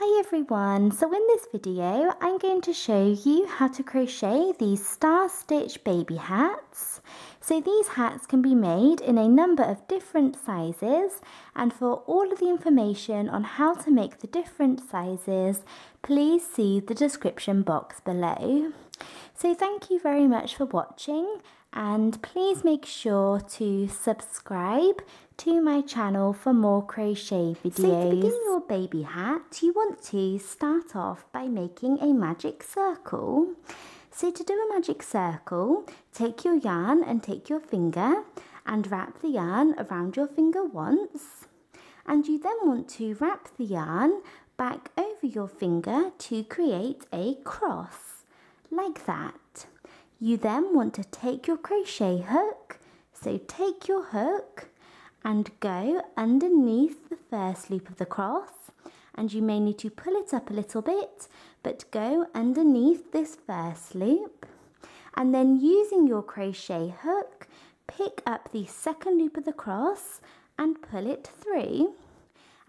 Hi everyone, so in this video I'm going to show you how to crochet these star stitch baby hats. So these hats can be made in a number of different sizes, and for all of the information on how to make the different sizes, please see the description box below. So thank you very much for watching, and please make sure to subscribe to my channel for more crochet videos. So to begin your baby hat, you want to start off by making a magic circle. So to do a magic circle, take your yarn and take your finger and wrap the yarn around your finger once, and you then want to wrap the yarn back over your finger to create a cross, like that. You then want to take your crochet hook, so take your hook and go underneath the first loop of the cross, and you may need to pull it up a little bit, but go underneath this first loop, and then using your crochet hook, pick up the second loop of the cross and pull it through.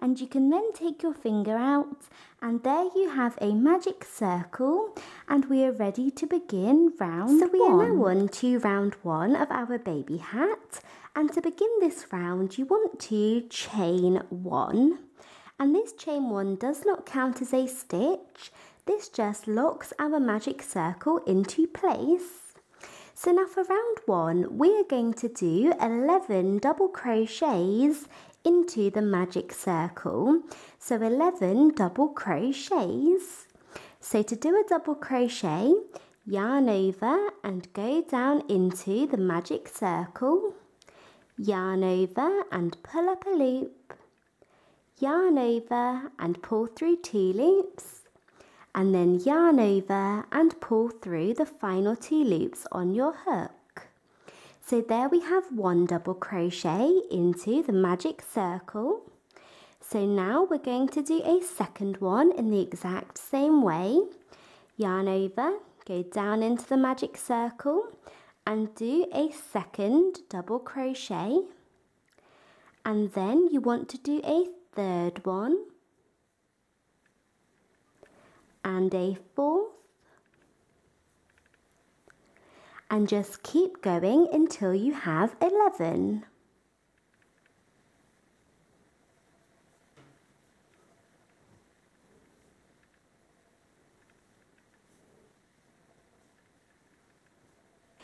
And you can then take your finger out, and there you have a magic circle, and we are ready to begin round one. So we are now on to round one of our baby hat, and to begin this round you want to chain one, and this chain one does not count as a stitch. This just locks our magic circle into place. So now for round one we are going to do 11 double crochets into the magic circle, so 11 double crochets. So to do a double crochet, yarn over and go down into the magic circle, yarn over and pull up a loop, yarn over and pull through 2 loops, and then yarn over and pull through the final 2 loops on your hook. So there we have 1 double crochet into the magic circle. So now we're going to do a second one in the exact same way. Yarn over, go down into the magic circle and do a second double crochet. And then you want to do a third one and a fourth, and just keep going until you have 11.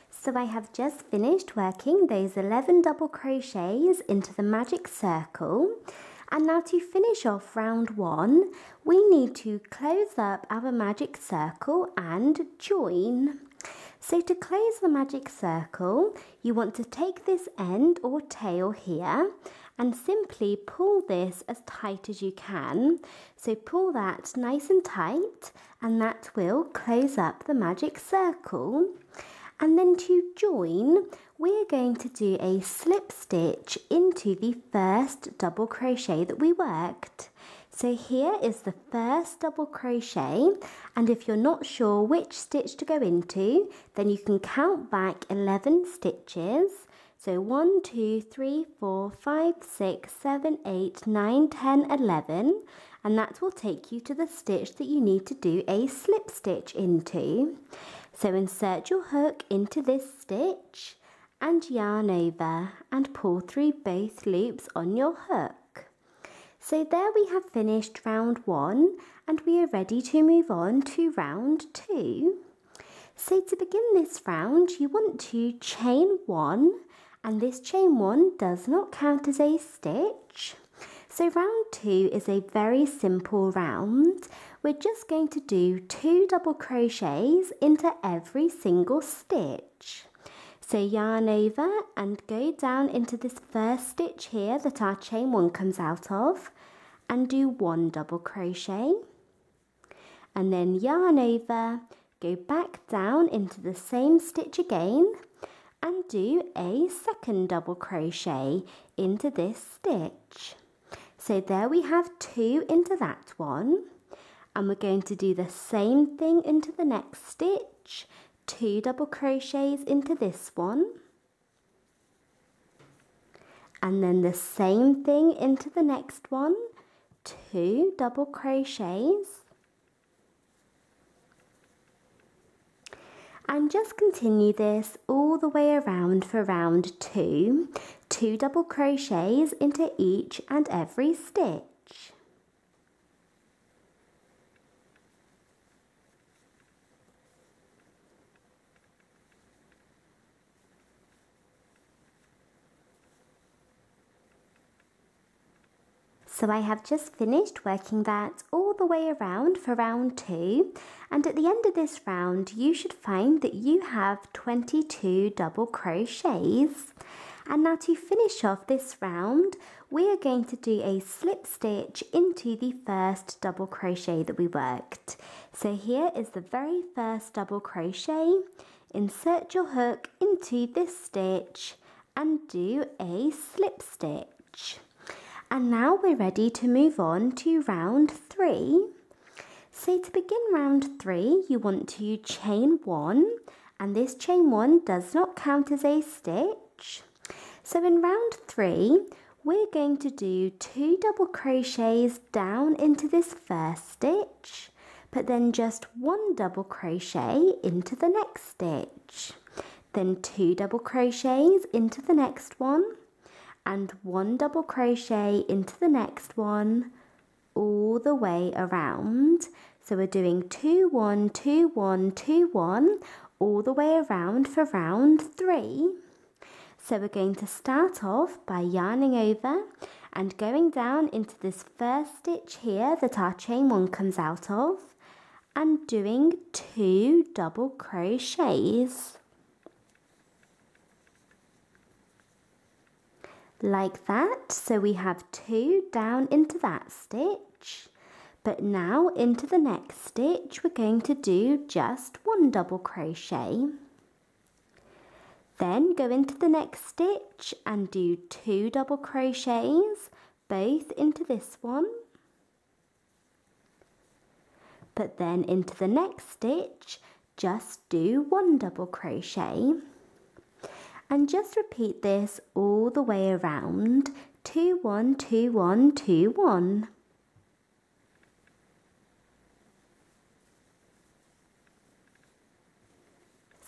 So I have just finished working those 11 double crochets into the magic circle, and now to finish off round one we need to close up our magic circle and join. So to close the magic circle, you want to take this end or tail here and simply pull this as tight as you can. So pull that nice and tight, and that will close up the magic circle. And then to join, we're going to do a slip stitch into the first double crochet that we worked. So here is the first double crochet, and if you're not sure which stitch to go into, then you can count back 11 stitches. So 1, 2, 3, 4, 5, 6, 7, 8, 9, 10, 11, and that will take you to the stitch that you need to do a slip stitch into. So insert your hook into this stitch and yarn over and pull through both loops on your hook. So there we have finished round one, and we are ready to move on to round two. So to begin this round you want to chain one, and this chain one does not count as a stitch. So round two is a very simple round. We're just going to do 2 double crochets into every single stitch. So yarn over and go down into this first stitch here that our chain one comes out of, and do 1 double crochet, and then yarn over, go back down into the same stitch again and do a second double crochet into this stitch. So there we have 2 into that one, and we're going to do the same thing into the next stitch, 2 double crochets into this one, and then the same thing into the next one, 2 double crochets, and just continue this all the way around for round 2, 2 double crochets into each and every stitch. So I have just finished working that all the way around for round 2, and at the end of this round you should find that you have 22 double crochets. And now to finish off this round, we are going to do a slip stitch into the first double crochet that we worked. So here is the very first double crochet. Insert your hook into this stitch and do a slip stitch. And now we're ready to move on to round 3. So to begin round 3, you want to chain 1, and this chain 1 does not count as a stitch. So in round 3, we're going to do 2 double crochets down into this first stitch, but then just 1 double crochet into the next stitch, then 2 double crochets into the next one, and 1 double crochet into the next one, all the way around. So we're doing 2, 1, 2, 1, 2, 1, all the way around for round 3. So we're going to start off by yarning over and going down into this first stitch here that our chain 1 comes out of, and doing 2 double crochets. Like that, so we have 2 down into that stitch, but now into the next stitch we're going to do just 1 double crochet. Then go into the next stitch and do 2 double crochets, both into this one, but then into the next stitch just do 1 double crochet. And just repeat this all the way around, 2, 1, 2, 1, 2, 1.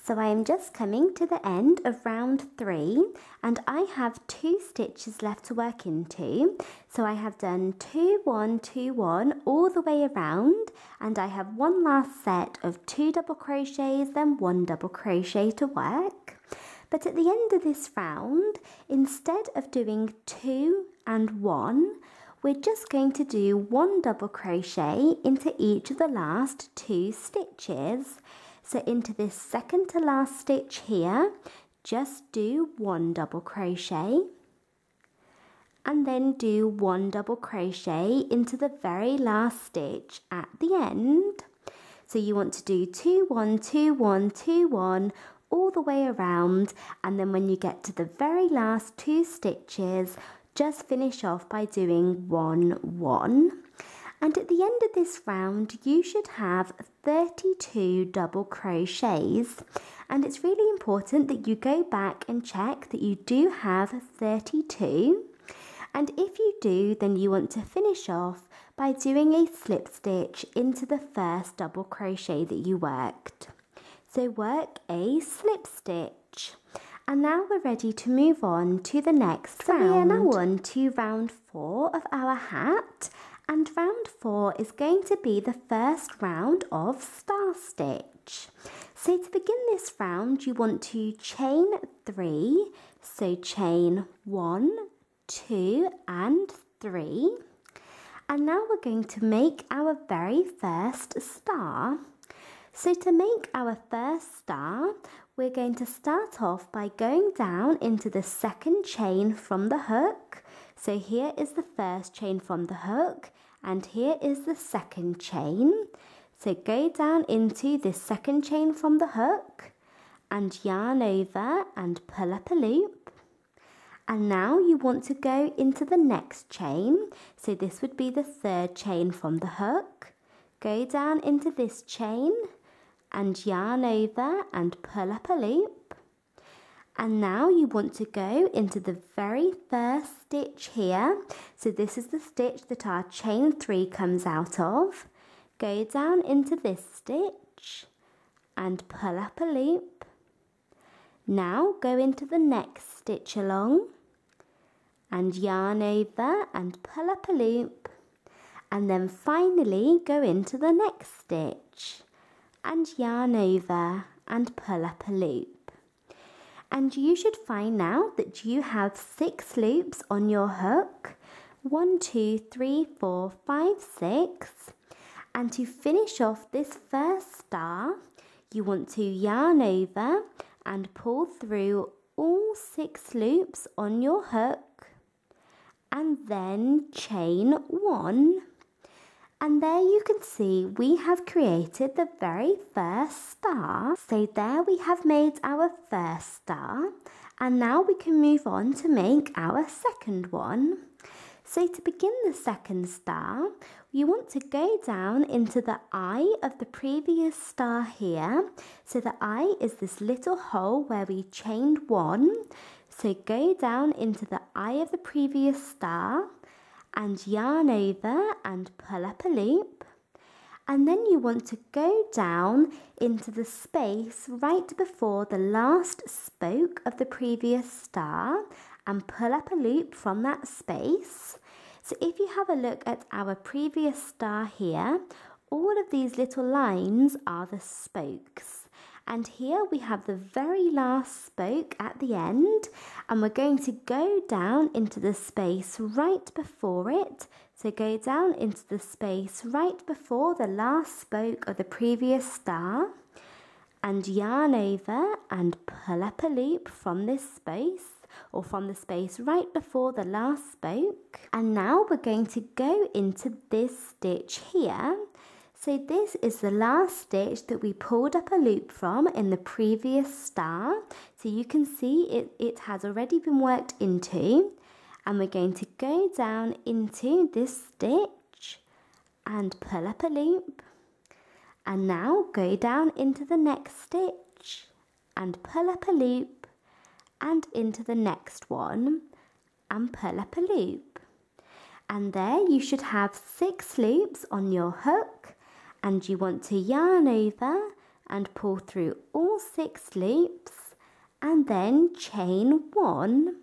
So I am just coming to the end of round 3, and I have 2 stitches left to work into. So I have done 2, 1, 2, 1 all the way around, and I have one last set of 2 double crochets, then 1 double crochet to work. But at the end of this round, instead of doing 2 and 1, we're just going to do 1 double crochet into each of the last 2 stitches. So into this second to last stitch here, just do 1 double crochet, and then do 1 double crochet into the very last stitch at the end. So you want to do 2, 1, 2, 1, 2, 1, all the way around, and then when you get to the very last 2 stitches, just finish off by doing 1, 1. And at the end of this round you should have 32 double crochets, and it's really important that you go back and check that you do have 32, and if you do, then you want to finish off by doing a slip stitch into the first double crochet that you worked. So work a slip stitch. And now we're ready to move on to the next round. So we are now on to round 4 of our hat, and round 4 is going to be the first round of star stitch. So to begin this round you want to chain 3, so chain 1, 2 and 3, and now we're going to make our very first star. So to make our first star, we're going to start off by going down into the second chain from the hook. So here is the first chain from the hook, and here is the second chain. So go down into this second chain from the hook and yarn over and pull up a loop. And now you want to go into the next chain. So this would be the third chain from the hook. Go down into this chain and yarn over and pull up a loop. And now you want to go into the very first stitch here. So this is the stitch that our chain 3 comes out of. Go down into this stitch and pull up a loop. Now go into the next stitch along and yarn over and pull up a loop, and then finally go into the next stitch and yarn over and pull up a loop. And you should find now that you have 6 loops on your hook. 1, 2, 3, 4, 5, 6. And to finish off this first star, you want to yarn over and pull through all 6 loops on your hook, and then chain 1. And there you can see we have created the very first star. So there we have made our first star, and now we can move on to make our second one. So to begin the second star, you want to go down into the eye of the previous star here. So the eye is this little hole where we chained 1. So go down into the eye of the previous star and yarn over and pull up a loop. And then you want to go down into the space right before the last spoke of the previous star and pull up a loop from that space. So if you have a look at our previous star here, all of these little lines are the spokes. And here we have the very last spoke at the end, and we're going to go down into the space right before it. So go down into the space right before the last spoke of the previous star and yarn over and pull up a loop from this space, or from the space right before the last spoke. And now we're going to go into this stitch here. So this is the last stitch that we pulled up a loop from in the previous star. So you can see it has already been worked into. And we're going to go down into this stitch and pull up a loop. And now go down into the next stitch and pull up a loop, and into the next one and pull up a loop. And there you should have 6 loops on your hook, and you want to yarn over and pull through all 6 loops and then chain 1.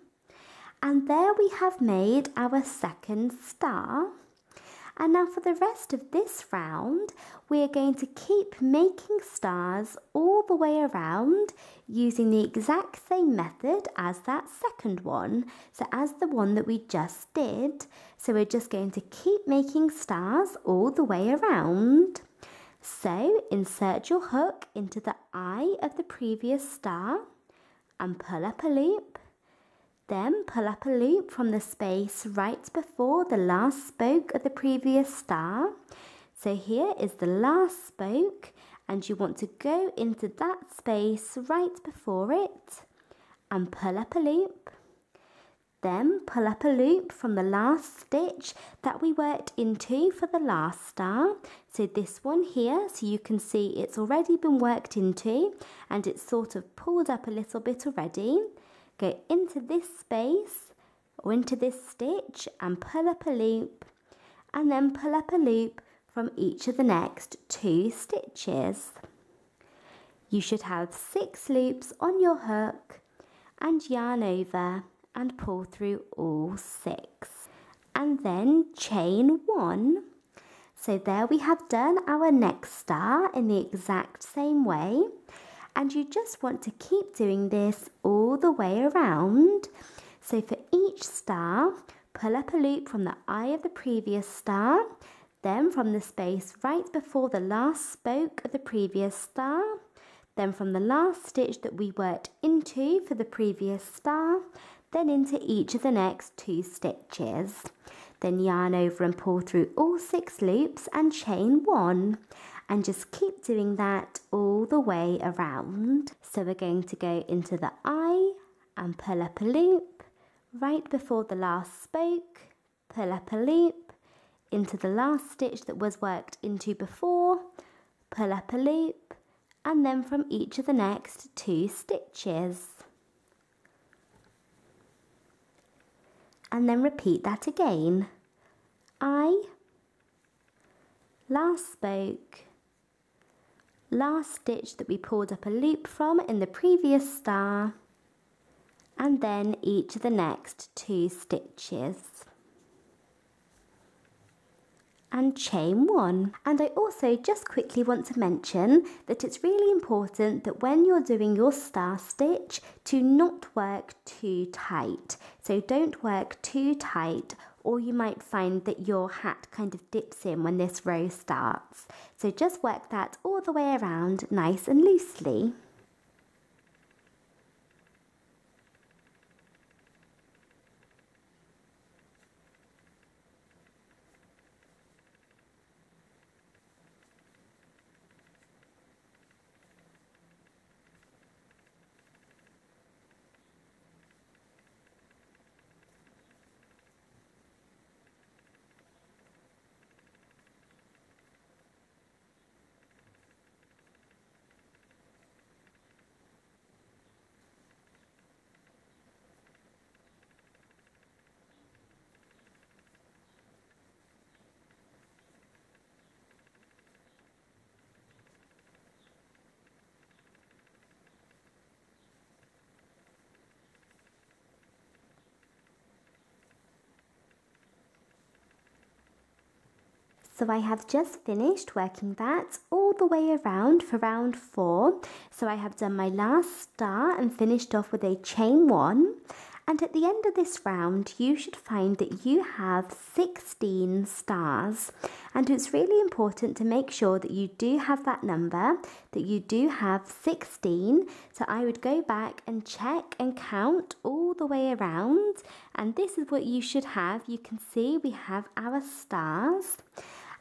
And there we have made our second star. And now for the rest of this round, we are going to keep making stars all the way around using the exact same method as that second one, so as the one that we just did. So we're just going to keep making stars all the way around. So insert your hook into the eye of the previous star and pull up a loop. Then pull up a loop from the space right before the last spoke of the previous star. So here is the last spoke, and you want to go into that space right before it and pull up a loop. Then pull up a loop from the last stitch that we worked into for the last star. So this one here, so you can see it's already been worked into and it's sort of pulled up a little bit already. Go into this space or into this stitch and pull up a loop, and then pull up a loop from each of the next 2 stitches. You should have 6 loops on your hook and yarn over and pull through all 6, and then chain 1. So there we have done our next star in the exact same way. And you just want to keep doing this all the way around. So for each star, pull up a loop from the eye of the previous star, then from the space right before the last spoke of the previous star, then from the last stitch that we worked into for the previous star, then into each of the next 2 stitches. Then yarn over and pull through all 6 loops and chain 1. And just keep doing that all the way around. So we're going to go into the eye and pull up a loop right before the last spoke, pull up a loop into the last stitch that was worked into before, pull up a loop, and then from each of the next 2 stitches. and then repeat that again. I, last spoke, last stitch that we pulled up a loop from in the previous star, and then each of the next 2 stitches. And chain 1. And I also just quickly want to mention that it's really important that when you're doing your star stitch to not work too tight. So don't work too tight, or you might find that your hat kind of dips in when this row starts. So just work that all the way around nice and loosely. So I have just finished working that all the way around for round 4. So I have done my last star and finished off with a chain 1. And at the end of this round, you should find that you have 16 stars. And it's really important to make sure that you do have that number, that you do have 16. So I would go back and check and count all the way around. And this is what you should have. You can see we have our stars.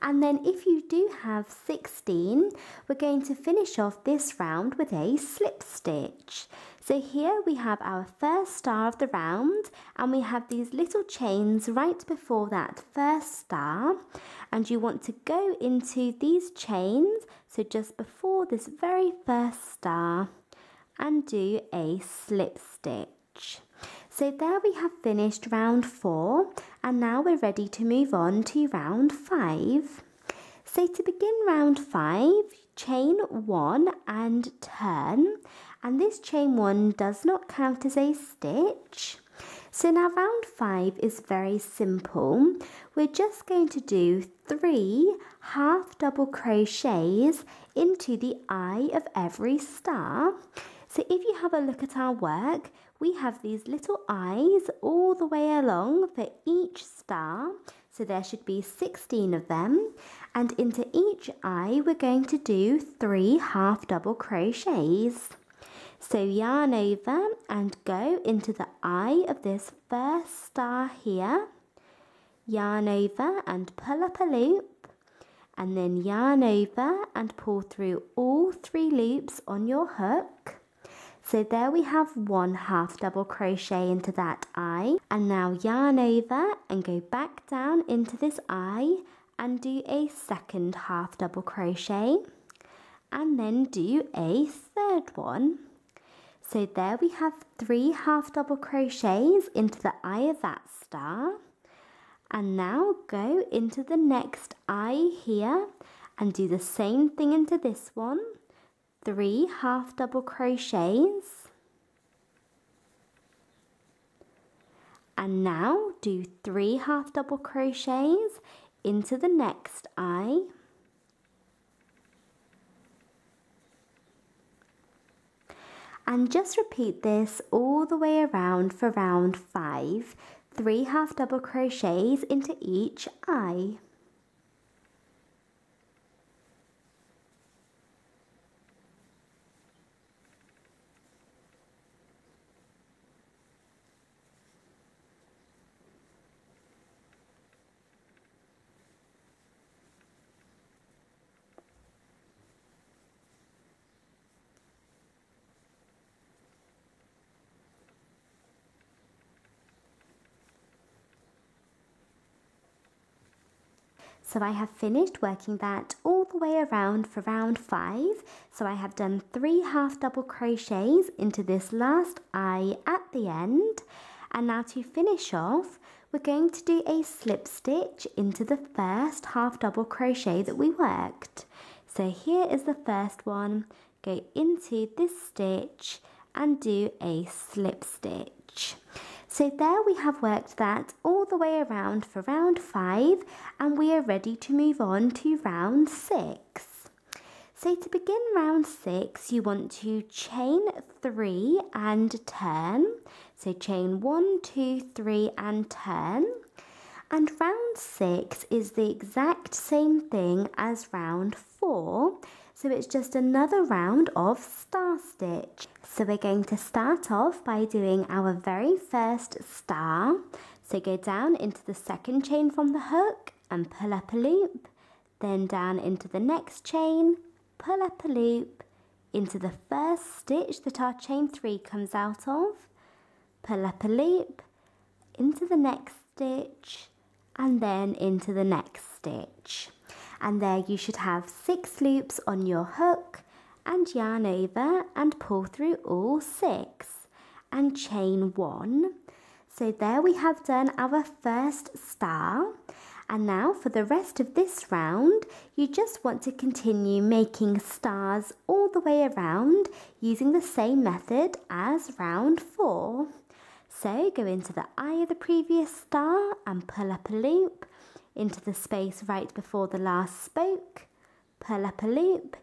And then if you do have 16, we're going to finish off this round with a slip stitch. So here we have our first star of the round, and we have these little chains right before that first star, and you want to go into these chains, so just before this very first star, and do a slip stitch. So there we have finished round 4, and now we're ready to move on to round 5. So to begin round 5, chain 1 and turn, and this chain 1 does not count as a stitch. So now round 5 is very simple. We're just going to do 3 half double crochets into the eye of every star. So if you have a look at our work, we have these little eyes all the way along for each star. So there should be 16 of them. And into each eye, we're going to do 3 half double crochets. So yarn over and go into the eye of this first star here. Yarn over and pull up a loop. And then yarn over and pull through all 3 loops on your hook. So there we have 1 half double crochet into that eye, and now yarn over and go back down into this eye and do a second half double crochet, and then do a third one. So there we have 3 half double crochets into the eye of that star, and now go into the next eye here and do the same thing into this one. 3 half double crochets, and now do 3 half double crochets into the next eye, and just repeat this all the way around for round 5. 3 half double crochets into each eye. So I have finished working that all the way around for round 5. So I have done 3 half double crochets into this last eye at the end. And now to finish off, we're going to do a slip stitch into the first half double crochet that we worked. So here is the first one. Go into this stitch and do a slip stitch. So there we have worked that all the way around for round 5, and we are ready to move on to round 6. So to begin round 6, you want to chain 3 and turn. So chain 1, 2, 3 and turn. And round 6 is the exact same thing as round 4. So it's just another round of star stitch. So we're going to start off by doing our very first star. So go down into the second chain from the hook and pull up a loop. Then down into the next chain, pull up a loop into the first stitch that our chain 3 comes out of, pull up a loop into the next stitch, and then into the next stitch. And there you should have 6 loops on your hook, and yarn over and pull through all 6 and chain 1. So there we have done our first star. And now for the rest of this round, you just want to continue making stars all the way around using the same method as round 4. So go into the eye of the previous star and pull up a loop into the space right before the last spoke, pull up a loop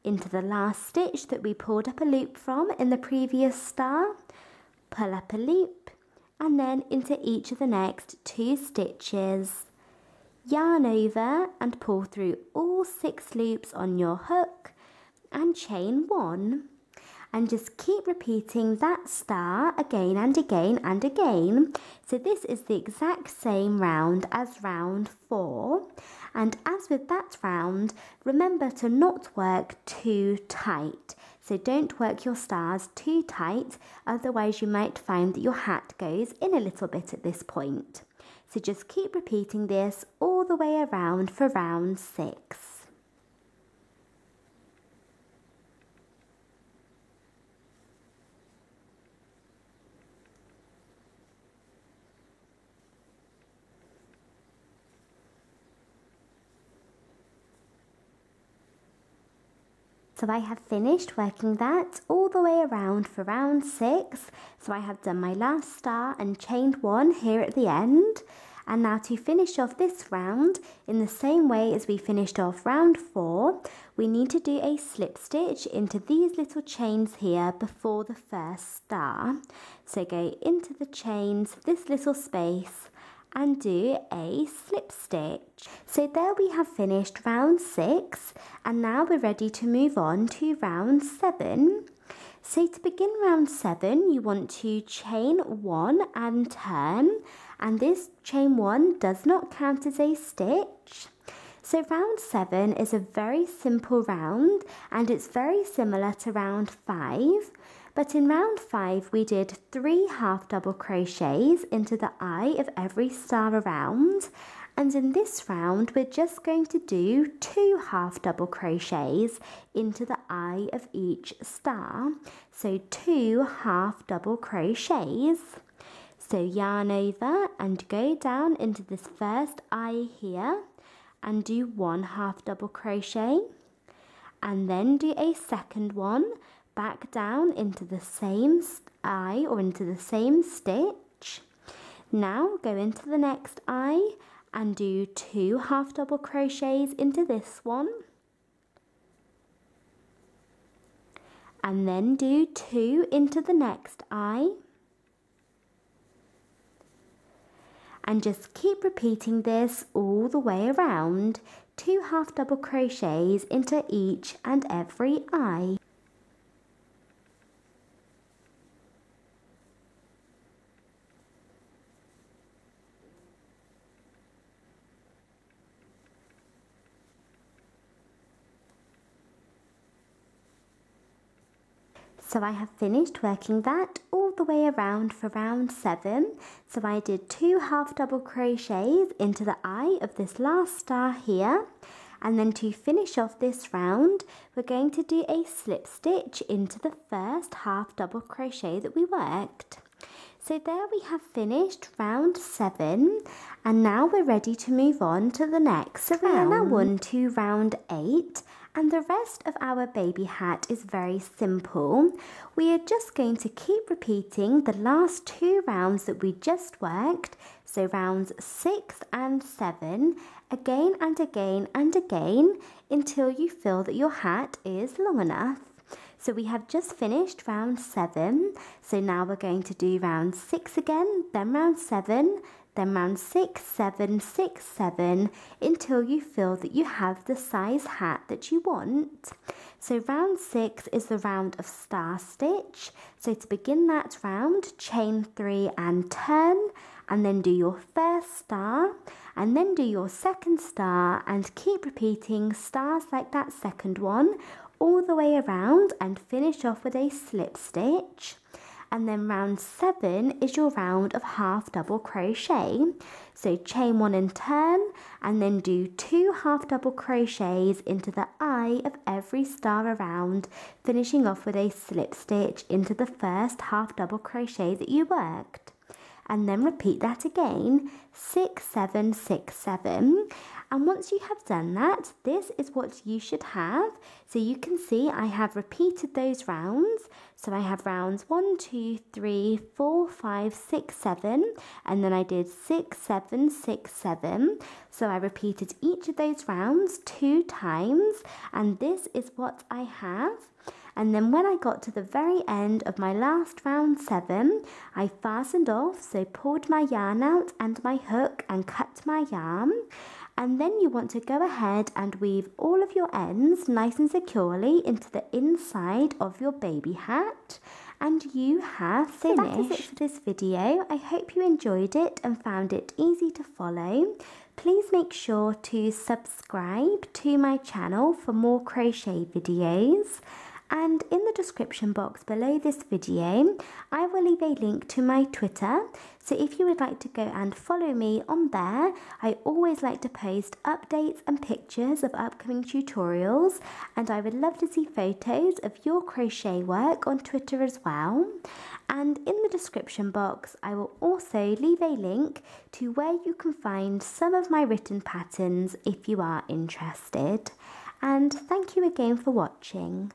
into the last stitch that we pulled up a loop from in the previous star, pull up a loop, and then into each of the next 2 stitches. Yarn over and pull through all 6 loops on your hook and chain 1. And just keep repeating that star again and again and again. So this is the exact same round as round 4. And as with that round, remember to not work too tight. So don't work your stars too tight, otherwise you might find that your hat goes in a little bit at this point. So just keep repeating this all the way around for round 6. So I have finished working that all the way around for round 6. So I have done my last star and chained 1 here at the end. And now to finish off this round, in the same way as we finished off round 4, we need to do a slip stitch into these little chains here before the first star. So go into the chains, this little space, and do a slip stitch. So there we have finished round 6, and now we're ready to move on to round 7. So to begin round 7, you want to chain 1 and turn, and this chain 1 does not count as a stitch. So round 7 is a very simple round, and it's very similar to round 5. But in round 5 we did 3 half double crochets into the eye of every star around, and in this round we're just going to do 2 half double crochets into the eye of each star. So 2 half double crochets. So yarn over and go down into this first eye here and do 1 half double crochet, and then do a second one back down into the same eye or into the same stitch. Now go into the next eye and do 2 half double crochets into this one, and then do 2 into the next eye, and just keep repeating this all the way around, 2 half double crochets into each and every eye. So I have finished working that all the way around for round 7. So I did 2 half double crochets into the eye of this last star here. And then to finish off this round, we're going to do a slip stitch into the first half double crochet that we worked. So there we have finished round 7, and now we're ready to move on to the next round. We are now on to round 8, and the rest of our baby hat is very simple. We are just going to keep repeating the last 2 rounds that we just worked, so rounds 6 and 7, again and again and again until you feel that your hat is long enough. So we have just finished round 7, so now we're going to do round 6 again, then round 7, then round 6, 7, 6, 7, until you feel that you have the size hat that you want. So round 6 is the round of star stitch. So to begin that round, chain 3 and turn, and then do your first star, and then do your second star, and keep repeating stars like that second one, all the way around and finish off with a slip stitch. And then round 7 is your round of half double crochet. So chain 1 and turn, and then do 2 half double crochets into the eye of every star around, finishing off with a slip stitch into the first half double crochet that you worked. And then repeat that again, 6, 7, 6, 7. And once you have done that, this is what you should have. So you can see I have repeated those rounds. So I have rounds 1, 2, 3, 4, 5, 6, 7, and then I did 6, 7, 6, 7. So I repeated each of those rounds 2 times, and this is what I have. And then when I got to the very end of my last round 7, I fastened off, so pulled my yarn out and my hook and cut my yarn. And then you want to go ahead and weave all of your ends nice and securely into the inside of your baby hat. And you have finished. So that is it for this video. I hope you enjoyed it and found it easy to follow. Please make sure to subscribe to my channel for more crochet videos. And in the description box below this video, I will leave a link to my Twitter. So if you would like to go and follow me on there, I always like to post updates and pictures of upcoming tutorials. And I would love to see photos of your crochet work on Twitter as well. And in the description box, I will also leave a link to where you can find some of my written patterns if you are interested. And thank you again for watching.